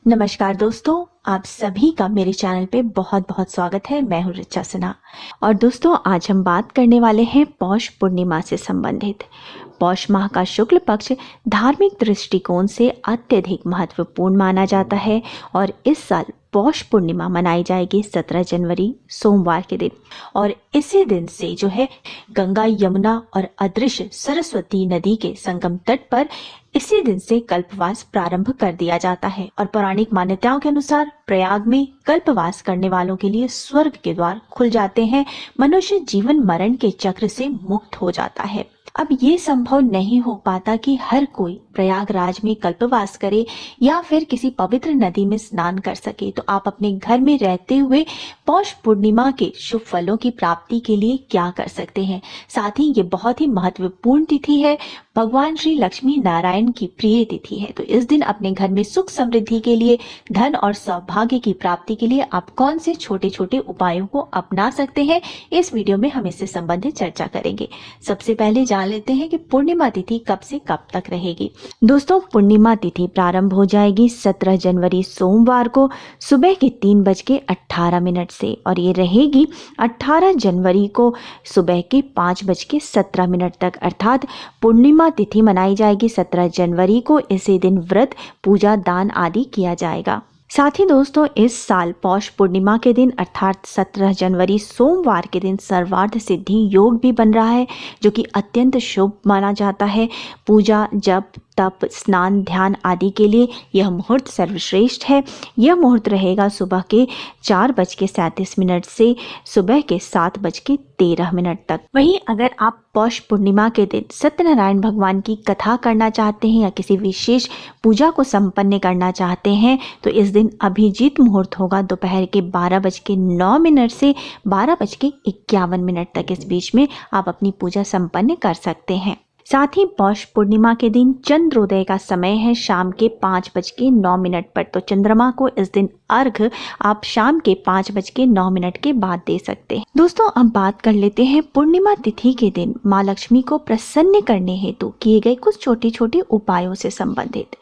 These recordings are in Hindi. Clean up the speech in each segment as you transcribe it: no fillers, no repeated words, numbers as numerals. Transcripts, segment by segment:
नमस्कार दोस्तों, आप सभी का मेरे चैनल पे बहुत बहुत स्वागत है। मैं हूँ रिचा सिन्हा। और दोस्तों, आज हम बात करने वाले हैं पौष पूर्णिमा से संबंधित। पौष माह का शुक्ल पक्ष धार्मिक दृष्टिकोण से अत्यधिक महत्वपूर्ण माना जाता है और इस साल पौष पूर्णिमा मनाई जाएगी 17 जनवरी सोमवार के दिन। और इसी दिन से जो है गंगा, यमुना और अदृश्य सरस्वती नदी के संगम तट पर इसी दिन से कल्पवास प्रारंभ कर दिया जाता है। और पौराणिक मान्यताओं के अनुसार प्रयाग में कल्पवास करने वालों के लिए स्वर्ग के द्वार खुल जाते हैं। मनुष्य जीवन मरण के चक्र से मुक्त हो जाता है। अब ये संभव नहीं हो पाता कि हर कोई प्रयागराज में कल्पवास करे या फिर किसी पवित्र नदी में स्नान कर सके, तो आप अपने घर में रहते हुए पौष पूर्णिमा के शुभ फलों की प्राप्ति के लिए क्या कर सकते हैं। साथ ही ये बहुत ही महत्वपूर्ण तिथि है, भगवान श्री लक्ष्मी नारायण की प्रिय तिथि है। तो इस दिन अपने घर में सुख समृद्धि के लिए, धन और सौभाग्य की प्राप्ति के लिए आप कौन से छोटे छोटे उपायों को अपना सकते हैं, इस वीडियो में हम इससे संबंधित चर्चा करेंगे। सबसे पहले जान लेते हैं कि पूर्णिमा तिथि कब से कब तक रहेगी। दोस्तों, पूर्णिमा तिथि प्रारंभ हो जाएगी 17 जनवरी सोमवार को सुबह के 3:18 से और ये रहेगी 18 जनवरी को सुबह के 5:17 तक, अर्थात पूर्णिमा तिथि मनाई जाएगी 17 जनवरी को। इसी दिन व्रत, पूजा, दान आदि किया जाएगा। साथ ही दोस्तों, इस साल पौष पूर्णिमा के दिन अर्थात 17 जनवरी सोमवार के दिन सर्वार्थ सिद्धि योग भी बन रहा है, जो कि अत्यंत शुभ माना जाता है। पूजा, जप, तप, स्नान, ध्यान आदि के लिए यह मुहूर्त सर्वश्रेष्ठ है। यह मुहूर्त रहेगा सुबह के 4:37 से सुबह के 7:13 तक। वहीं अगर आप पौष पूर्णिमा के दिन सत्यनारायण भगवान की कथा करना चाहते हैं या किसी विशेष पूजा को संपन्न करना चाहते हैं, तो इस दिन अभिजीत मुहूर्त होगा दोपहर के 12:09 से 12:51 तक। इस बीच में आप अपनी पूजा संपन्न कर सकते हैं। साथ ही पौष पूर्णिमा के दिन चंद्रोदय का समय है शाम के 5:09 पर। तो चंद्रमा को इस दिन अर्घ आप शाम के 5:09 के बाद दे सकते हैं। दोस्तों, अब बात कर लेते हैं पूर्णिमा तिथि के दिन माँ लक्ष्मी को प्रसन्न करने हेतु किए गए कुछ छोटे छोटे उपायों से संबंधित।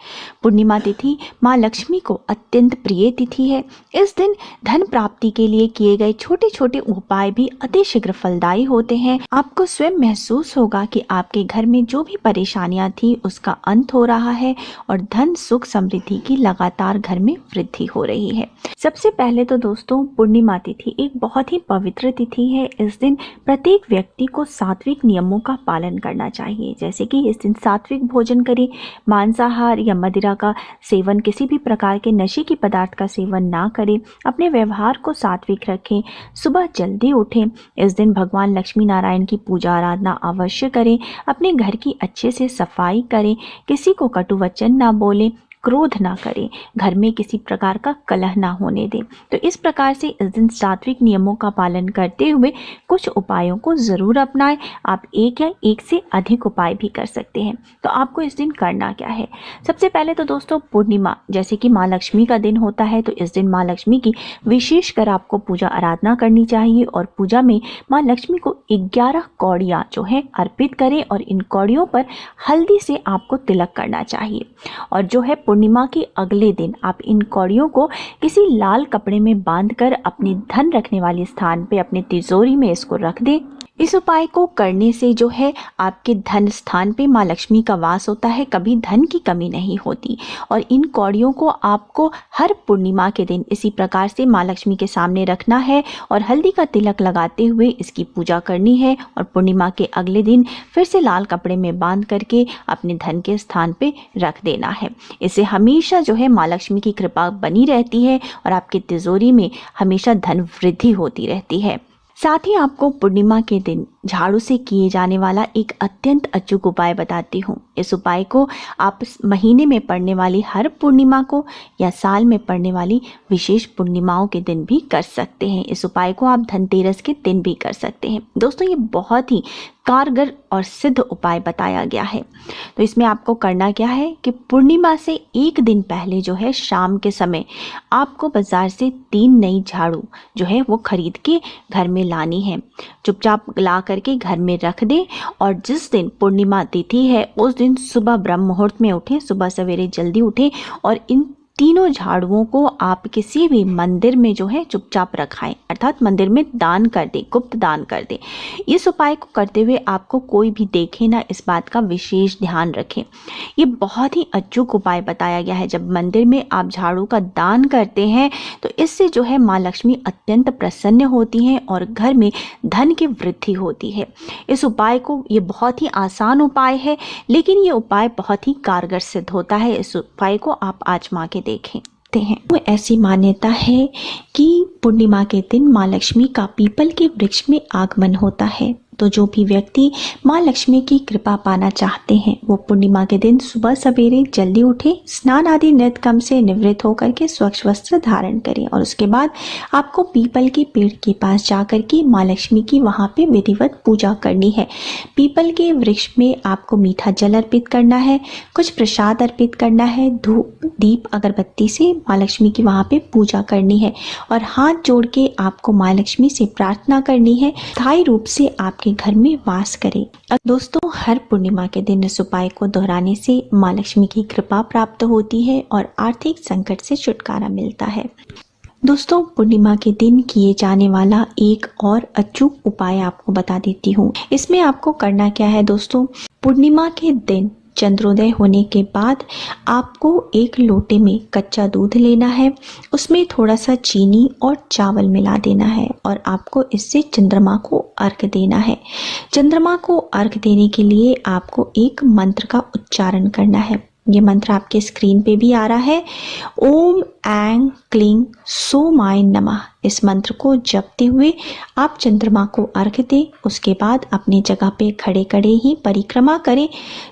पूर्णिमा तिथि माँ लक्ष्मी को अत्यंत प्रिय तिथि है। इस दिन धन प्राप्ति के लिए किए गए छोटे छोटे उपाय भी अतिशीघ्र फलदायी होते हैं। आपको स्वयं महसूस होगा कि आपके घर में जो भी परेशानियां थी उसका अंत हो रहा है और धन, सुख, समृद्धि की लगातार घर में वृद्धि हो रही है। सबसे पहले तो दोस्तों, पूर्णिमा तिथि एक बहुत ही पवित्र तिथि है। इस दिन प्रत्येक व्यक्ति को सात्विक नियमों का पालन करना चाहिए, जैसे कि इस दिन सात्विक भोजन करें, मांसाहार या मदिरा का सेवन, किसी भी प्रकार के नशे की पदार्थ का सेवन ना करें, अपने व्यवहार को सात्विक रखें, सुबह जल्दी उठें। इस दिन भगवान लक्ष्मी नारायण की पूजा आराधना अवश्य करें, अपने घर की अच्छे से सफाई करें, किसी को कटु वचन ना बोलें, क्रोध ना करें, घर में किसी प्रकार का कलह ना होने दें। तो इस प्रकार से इस दिन सात्विक नियमों का पालन करते हुए कुछ उपायों को ज़रूर अपनाएं। आप एक या एक से अधिक उपाय भी कर सकते हैं। तो आपको इस दिन करना क्या है? सबसे पहले तो दोस्तों, पूर्णिमा जैसे कि माँ लक्ष्मी का दिन होता है, तो इस दिन माँ लक्ष्मी की विशेषकर आपको पूजा आराधना करनी चाहिए और पूजा में माँ लक्ष्मी को 11 कौड़ियाँ जो है अर्पित करें और इन कौड़ियों पर हल्दी से आपको तिलक करना चाहिए। और जो है पूर्णिमा के अगले दिन आप इन कौड़ियों को किसी लाल कपड़े में बांधकर अपनी धन रखने वाले स्थान पे, अपनी तिजोरी में इसको रख दें। इस उपाय को करने से जो है आपके धन स्थान पे माँ लक्ष्मी का वास होता है, कभी धन की कमी नहीं होती। और इन कौड़ियों को आपको हर पूर्णिमा के दिन इसी प्रकार से माँ लक्ष्मी के सामने रखना है और हल्दी का तिलक लगाते हुए इसकी पूजा करनी है। और पूर्णिमा के अगले दिन फिर से लाल कपड़े में बांध करके अपने धन के स्थान पे रख देना है। इससे हमेशा जो है माँ लक्ष्मी की कृपा बनी रहती है और आपकी तिजोरी में हमेशा धन वृद्धि होती रहती है। साथ ही आपको पूर्णिमा के दिन झाड़ू से किए जाने वाला एक अत्यंत अचूक उपाय बताती हूँ। इस उपाय को आप महीने में पड़ने वाली हर पूर्णिमा को या साल में पड़ने वाली विशेष पूर्णिमाओं के दिन भी कर सकते हैं। इस उपाय को आप धनतेरस के दिन भी कर सकते हैं। दोस्तों, ये बहुत ही कारगर और सिद्ध उपाय बताया गया है। तो इसमें आपको करना क्या है कि पूर्णिमा से एक दिन पहले जो है शाम के समय आपको बाजार से 3 नई झाड़ू जो है वो खरीद के घर में लानी है। चुपचाप ला करके घर में रख दें और जिस दिन पूर्णिमा तिथि है उस दिन सुबह ब्रह्म मुहूर्त में उठें, सुबह सवेरे जल्दी उठें और इन तीनों झाड़ुओं को आप किसी भी मंदिर में जो है चुपचाप रखाएं, अर्थात मंदिर में दान कर दें, गुप्त दान कर दें। इस उपाय को करते हुए आपको कोई भी देखे ना, इस बात का विशेष ध्यान रखें। ये बहुत ही अचूक उपाय बताया गया है। जब मंदिर में आप झाड़ू का दान करते हैं तो इससे जो है माँ लक्ष्मी अत्यंत प्रसन्न होती हैं और घर में धन की वृद्धि होती है। इस उपाय को, ये बहुत ही आसान उपाय है लेकिन ये उपाय बहुत ही कारगर सिद्ध होता है। इस उपाय को आप आजमा के देखें हैं। तो ऐसी मान्यता है कि पूर्णिमा के दिन माँ लक्ष्मी का पीपल के वृक्ष में आगमन होता है। तो जो भी व्यक्ति माँ लक्ष्मी की कृपा पाना चाहते हैं वो पूर्णिमा के दिन सुबह सवेरे जल्दी उठे, स्नान आदि नित्य कर्म से निवृत्त होकर के स्वच्छ वस्त्र धारण करें और उसके बाद आपको पीपल के पेड़ के पास जाकर के माँ लक्ष्मी की वहाँ पे विधिवत पूजा करनी है। पीपल के वृक्ष में आपको मीठा जल अर्पित करना है, कुछ प्रसाद अर्पित करना है, धूप दीप अगरबत्ती से माँ लक्ष्मी की वहाँ पे पूजा करनी है और हाथ जोड़ के आपको माँ लक्ष्मी से प्रार्थना करनी है स्थायी रूप से आपके घर में वास करे। दोस्तों, हर पूर्णिमा के दिन इस उपाय को दोहराने से माँ लक्ष्मी की कृपा प्राप्त होती है और आर्थिक संकट से छुटकारा मिलता है। दोस्तों, पूर्णिमा के दिन किए जाने वाला एक और अचूक उपाय आपको बता देती हूँ। इसमें आपको करना क्या है दोस्तों, पूर्णिमा के दिन चंद्रोदय होने के बाद आपको एक लोटे में कच्चा दूध लेना है, उसमें थोड़ा सा चीनी और चावल मिला देना है और आपको इससे चंद्रमा को अर्घ देना है। चंद्रमा को अर्घ देने के लिए आपको एक मंत्र का उच्चारण करना है। ये मंत्र आपके स्क्रीन पे भी आ रहा है, ओम ऐं क्लीं सोमाय नमः। इस मंत्र को जपते हुए आप चंद्रमा को अर्घ दें। उसके बाद अपनी जगह पे खड़े खड़े ही परिक्रमा करें,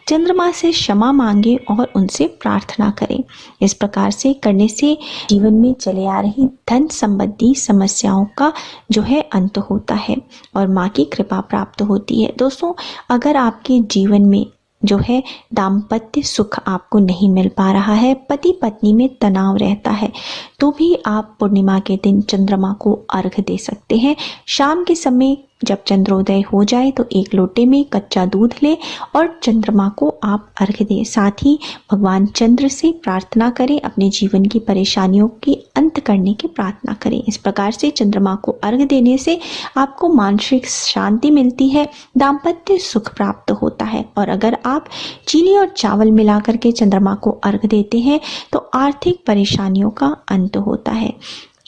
चंद्रमा से क्षमा मांगे और उनसे प्रार्थना करें। इस प्रकार से करने से जीवन में चले आ रही धन संबंधी समस्याओं का जो है अंत होता है और माँ की कृपा प्राप्त होती है। दोस्तों, अगर आपके जीवन में जो है दाम्पत्य सुख आपको नहीं मिल पा रहा है, पति पत्नी में तनाव रहता है, तो भी आप पूर्णिमा के दिन चंद्रमा को अर्घ दे सकते हैं। शाम के समय जब चंद्रोदय हो जाए तो एक लोटे में कच्चा दूध लें और चंद्रमा को आप अर्घ दें। साथ ही भगवान चंद्र से प्रार्थना करें, अपने जीवन की परेशानियों की अंत करने की प्रार्थना करें। इस प्रकार से चंद्रमा को अर्घ देने से आपको मानसिक शांति मिलती है, दाम्पत्य सुख प्राप्त होता है। और अगर आप चीनी और चावल मिलाकर के चंद्रमा को अर्घ देते हैं तो आर्थिक परेशानियों का अंत होता है।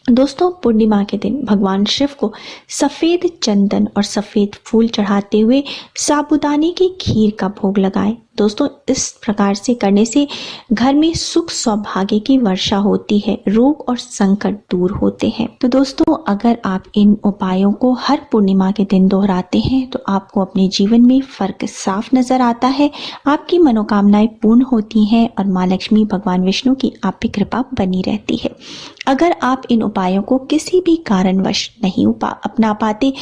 दोस्तों, पूर्णिमा के दिन भगवान शिव को सफ़ेद चंदन और सफ़ेद फूल चढ़ाते हुए साबूदाने की खीर का भोग लगाएं। दोस्तों, इस प्रकार से करने से घर में सुख सौभाग्य की वर्षा होती है, रोग और संकट दूर होते हैं। तो दोस्तों, अगर आप इन उपायों को हर पूर्णिमा के दिन दोहराते हैं तो आपको अपने जीवन में फर्क साफ नजर आता है, आपकी मनोकामनाएं पूर्ण होती हैं और माँ लक्ष्मी भगवान विष्णु की आप पे कृपा बनी रहती है। अगर आप इन उपायों को किसी भी कारणवश नहीं अपना पाते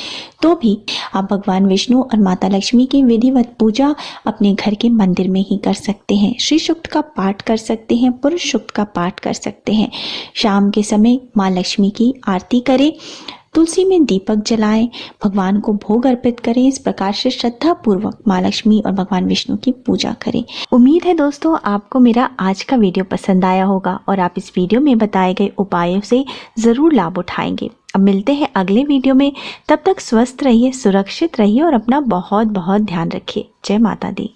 तो भी आप भगवान विष्णु और माता लक्ष्मी की विधिवत पूजा अपने घर के मंदिर में ही कर सकते हैं। श्री सूक्त का पाठ कर सकते हैं, पुरुष सूक्त का पाठ कर सकते हैं। शाम के समय माँ लक्ष्मी की आरती करें, तुलसी में दीपक जलाएं, भगवान को भोग अर्पित करें। इस प्रकार से श्रद्धा पूर्वक माँ लक्ष्मी और भगवान विष्णु की पूजा करें। उम्मीद है दोस्तों आपको मेरा आज का वीडियो पसंद आया होगा और आप इस वीडियो में बताए गए उपायों से जरूर लाभ उठाएंगे। अब मिलते हैं अगले वीडियो में, तब तक स्वस्थ रहिए, सुरक्षित रहिए और अपना बहुत बहुत ध्यान रखिए। जय माता दी।